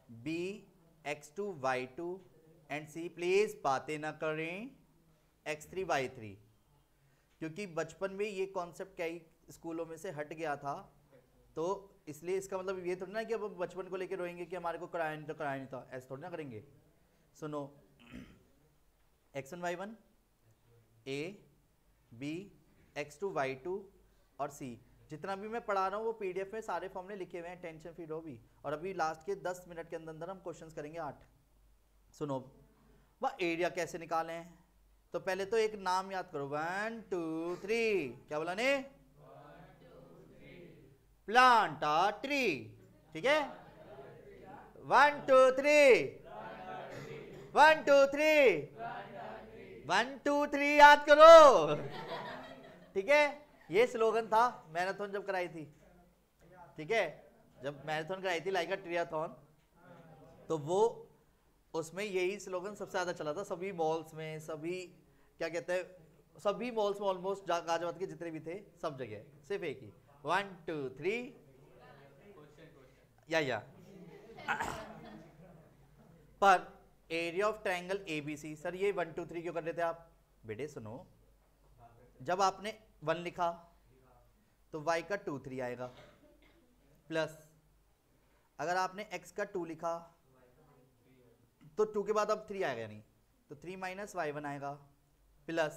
B x2 y2 and C, please बातें ना करें, x3 y3। क्योंकि बचपन में ये कॉन्सेप्ट कई स्कूलों में से हट गया था, तो इसलिए इसका मतलब ये थोड़ी ना कि अब बचपन को लेकर रोएंगे कि हमारे को कराया नहीं था, ऐसा थोड़ी ना करेंगे। सुनो, x1 y1, A B x2 y2 और C, जितना भी मैं पढ़ा रहा हूँ वो PDF में सारे फॉर्मूले लिखे हुए हैं, टेंशन फ्री रहो भी। और अभी लास्ट के 10 मिनट के अंदर हम क्वेश्चंस करेंगे 8। सुनो, वह एरिया कैसे निकालें, तो पहले तो एक नाम याद करो, 1 2 3, क्या बोला ने, प्लांट अ ट्री, ठीक है, 1 2 3, 1 2 3, 1 2 3 याद करो, ठीक है। ये स्लोगन था मैराथन जब कराई थी, ठीक है, जब मैराथन कराई थी लाइक अ ट्रियाथन, तो वो उसमें यही स्लोगन सबसे ज्यादा चला था, सभी मॉल्स में, सभी क्या कहते हैं, सभी मॉल्स में ऑलमोस्ट गाजियाबाद के जितने भी थे सब जगह सिर्फ एक ही, 1 2 3 या पर area of triangle ABC, sir ये 1 2 3 क्यों कर रहे थे आप? बेटे सुनो, जब आपने 1 लिखा तो y का 2 3 आएगा, प्लस अगर आपने x का 2 लिखा तो 2 के बाद अब 3 आएगा नहीं, तो 3 माइनस y1 आएगा प्लस,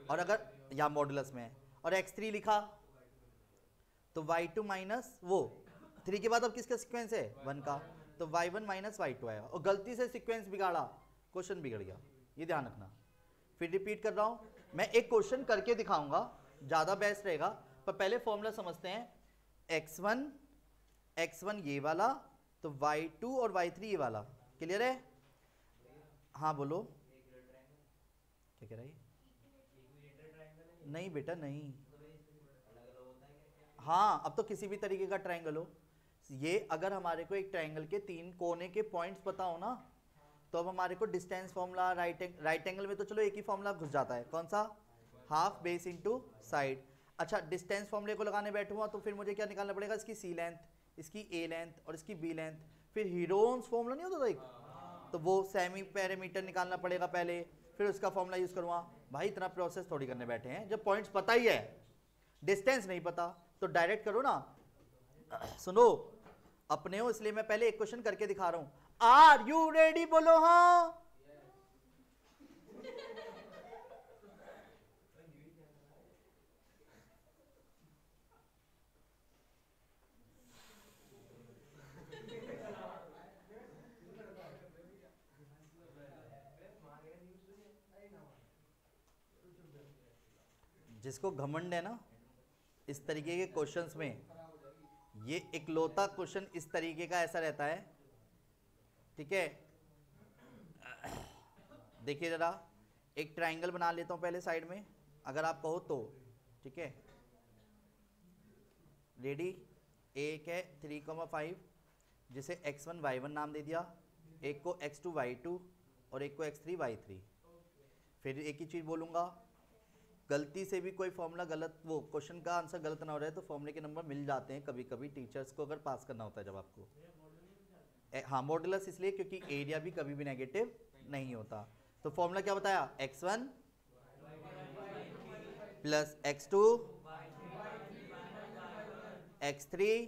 और अगर या मॉडुलस में, और x3 लिखा तो y2 माइनस वो 3 के बाद अब किसका सीक्वेंस है 1 का, तो y1 माइनस y2 आएगा। और गलती से सीक्वेंस बिगाड़ा, क्वेश्चन बिगड़ गया, ये ध्यान रखना। फिर रिपीट कर रहा हूं, मैं एक क्वेश्चन करके दिखाऊंगा, ज्यादा बेस्ट रहेगा, पर पहले फॉर्मूला समझते हैं। x1 ये वाला, तो y2 और y3 ये वाला, क्लियर है? हाँ बोलो, क्या कह रहा है? नहीं बेटा नहीं, हाँ अब तो किसी भी तरीके का ट्रायंगल हो, ये अगर हमारे को एक ट्रायंगल के 3 कोने के पॉइंट्स पता हो ना, तो अब हमारे को डिस्टेंस फॉर्मूला, राइट एंगल में तो चलो एक ही फॉर्मूला घुस जाता है, कौन सा? Half base into side. अच्छा डिस्टेंस फॉर्मूले को लगाने बैठूंगा तो फिर मुझे क्या निकालना पड़ेगा? इसकी सी लेंथ, इसकी ए लेंथ और इसकी बी लेंथ। फिर हीरोन्स फॉर्मूला नहीं होता था एक, तो वो सेमी पैरामीटर निकालना पड़ेगा पहले, फिर उसका फॉर्मूला यूज करूंगा। भाई इतना प्रोसेस थोड़ी करने बैठे हैं, जब पॉइंट्स पता ही है, डिस्टेंस नहीं पता तो डायरेक्ट करो ना। सुनो अपने हो इसलिए मैं पहले एक क्वेश्चन करके दिखा रहा हूं। Are you ready? बोलो हाँ। जिसको घमंड है ना इस तरीके के क्वेश्चंस में, ये इकलौता क्वेश्चन इस तरीके का ऐसा रहता है, ठीक है? देखिए जरा, एक ट्रायंगल बना लेता हूं पहले साइड में, अगर आप कहो तो, ठीक है? रेडी? एक है 3,5 जिसे x1 y1 नाम दे दिया, एक को x2 y2 और एक को x3 y3। फिर एक ही चीज बोलूंगा, गलती से भी कोई फॉर्मूला गलत, वो क्वेश्चन का आंसर गलत ना हो रहा है तो फॉर्मूले के नंबर मिल जाते हैं कभी कभी टीचर्स को, अगर पास करना होता है जब आपको। हाँ मॉडुलस इसलिए क्योंकि एरिया भी कभी भी नेगेटिव नहीं होता। तो फॉर्मूला क्या बताया? x1 plus x2 x3।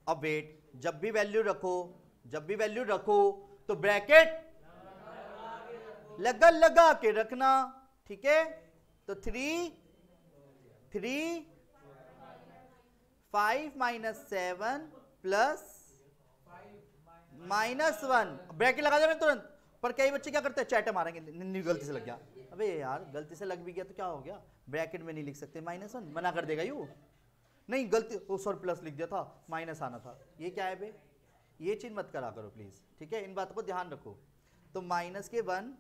अब वेट, जब भी वैल्यू रखो तो ब्रैकेट लगा के रखना, ठीक है? तो 5 माइनस 7 प्लस -1, ब्रैकेट लगा देना तुरंत। पर कई बच्चे क्या करते हैं, चैटे मारेंगे, गलती से लग गया। अबे यार गलती से लग भी गया तो क्या हो गया, ब्रैकेट में नहीं लिख सकते -1, मना कर देगा यू। नहीं गलती, ओ सॉरी प्लस लिख दिया था, माइनस आना था। ये क्या है बे, ये चीज मत करा करो प्लीज, ठीक है? इन बातों को ध्यान रखो। तो माइनस के 1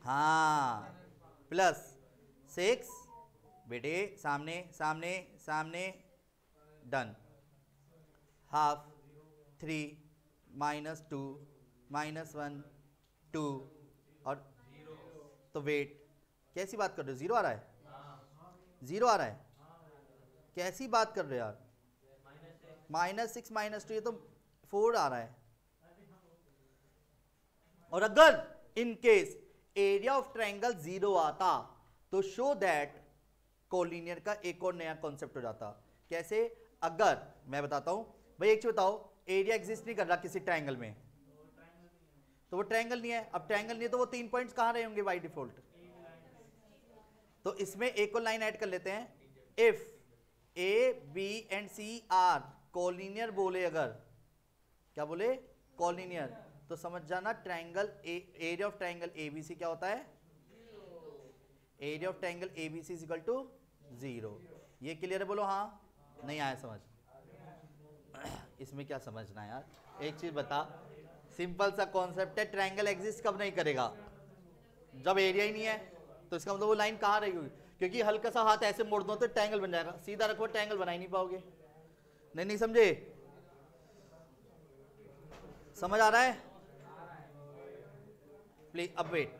हाँ प्लस 6 बेटे, सामने सामने सामने, डन। हाफ 3 -2 -1 2 और तो वेट, कैसी बात कर रहे हो? 0 आ रहा है, 0 आ रहा है, कैसी बात कर रहे हो यार? -6 -2, ये तो 4 आ रहा है। और अगर in case area of triangle 0 आता तो शो दैट कोलिनियर का एक और नया कॉन्सेप्ट हो जाता। कैसे? अगर मैं बताता हूं भाई, एक चीज बताओ, एरिया एग्जिस्ट नहीं कर रहा किसी ट्रायंगल में, तो वो ट्रायंगल नहीं है। अब ट्रायंगल नहीं है तो वो 3 पॉइंट्स कहां रहे होंगे बाय डिफॉल्ट? तो इसमें एक और लाइन ऐड कर लेते हैं, if A B and C are collinear बोले, अगर क्या बोले? कोलिनियर, तो समझ जाना triangle area of triangle ABC क्या होता है? Area of triangle ABC is equal to 0। ये क्लियर है? बोलो हाँ। नहीं आया समझ? इसमें क्या समझना है यार, एक चीज बता, सिंपल सा कॉन्सेप्ट है, ट्रायंगल एग्जिस्ट कब नहीं करेगा? जब एरिया ही नहीं है। तो इसका मतलब वो लाइन कहाँ रहेगी? क्योंकि हल्का सा हाथ ऐसे मोड़ दो तो ट्रायंगल बन जाएगा, सीधा रखो ट्रायंगल बना ही नहीं पाओगे। नहीं समझे? समझ आ रहा है प्लीज? अब वेट,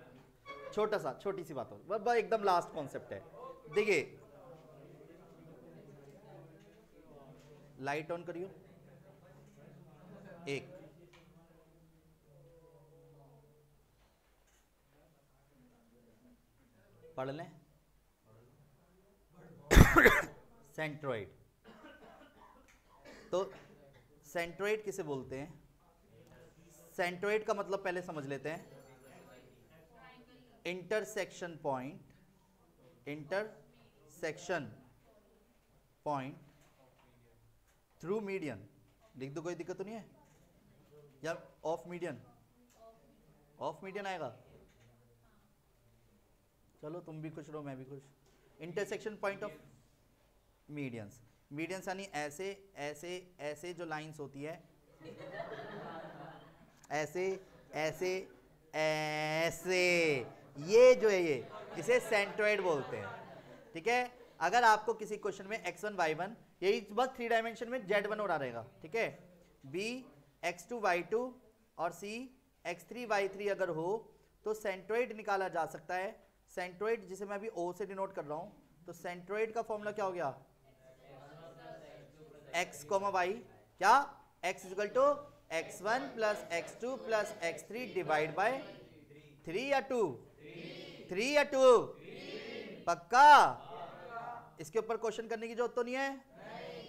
छोटी सी बात हो, एकदम लास्ट कॉन्सेप्ट है। देखिए लाइट ऑन करियो, एक पढ़ लें, सेंट्रोइड। तो सेंट्रोइड किसे बोलते हैं? सेंट्रोइड का मतलब पहले समझ लेते हैं। Intersection point, intersection point through median. लिख दो, कोई दिक्कत तो नहीं है? या ऑफ मीडियन? ऑफ मीडियन आएगा। चलो तुम भी खुश रहो, मैं भी खुश। Intersection point of medians. Medians यानी ऐसे ऐसे ऐसे जो लाइंस होती है, ऐसे ऐसे ऐसे, ये जो है ये इसे सेंट्रोइड बोलते हैं। ठीक है, अगर आपको किसी क्वेश्चन में x1 y1, यही बस 3 डायमेंशन में z1 और आ रहेगा, ठीक है, b x2 y2 और c x3 y3 अगर हो तो सेंट्रोइड निकाला जा सकता है। सेंट्रोइड जिसे मैं अभी O से डिनोट कर रहा हूं, तो सेंट्रोइड का फॉर्मूला क्या हो गया? x, y, क्या x equal to x1 plus x2 plus x3 divide by 3 या 2? 3 या 2? पक्का? इसके ऊपर क्वेश्चन करने की जरूरत तो नहीं है?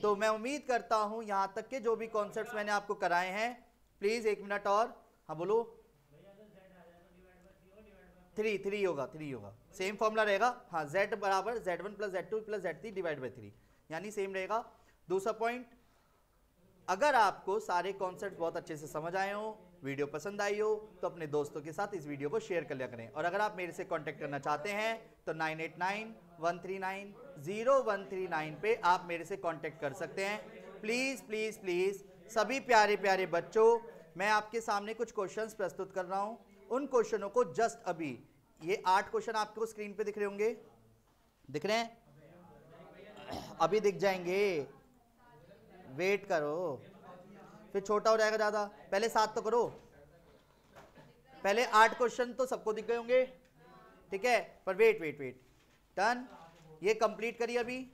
तो मैं उम्मीद करता हूं यहां तक के जो भी कॉन्सेप्ट्स मैंने आपको कराए हैं, प्लीज 1 मिनट और। हाँ बोलो। 3 होगा, 3 होगा, सेम फॉर्मूला रहेगा। हाँ, z बराबर z1 plus z2 plus z3 divide by 3, यानी सेम रहेगा। दूसरा पॉइंट, अगर आपको सारे कॉन्सेप्ट बहुत अच्छे से समझ आए हो, वीडियो पसंद आई हो, तो अपने दोस्तों के साथ इस वीडियो को शेयर कर लिया करें। और अगर आप मेरे से कांटेक्ट करना चाहते हैं तो 9891390139 पे आप मेरे से कांटेक्ट कर सकते हैं। प्लीज प्लीज प्लीज सभी प्यारे प्यारे बच्चों, मैं आपके सामने कुछ क्वेश्चंस प्रस्तुत कर रहा हूं। उन क्वेश्चनों को जस्ट अभी, ये 8 क्वेश्चन आपको स्क्रीन पे दिख रहे होंगे, दिख रहे हैं? अभी दिख जाएंगे, वेट करो, फिर छोटा हो जाएगा ज्यादा। पहले 7 तो करो, पहले 8 क्वेश्चन तो सबको दिख गए होंगे, ठीक है, पर वेट वेट वेट, डन। ये कंप्लीट करिए अभी।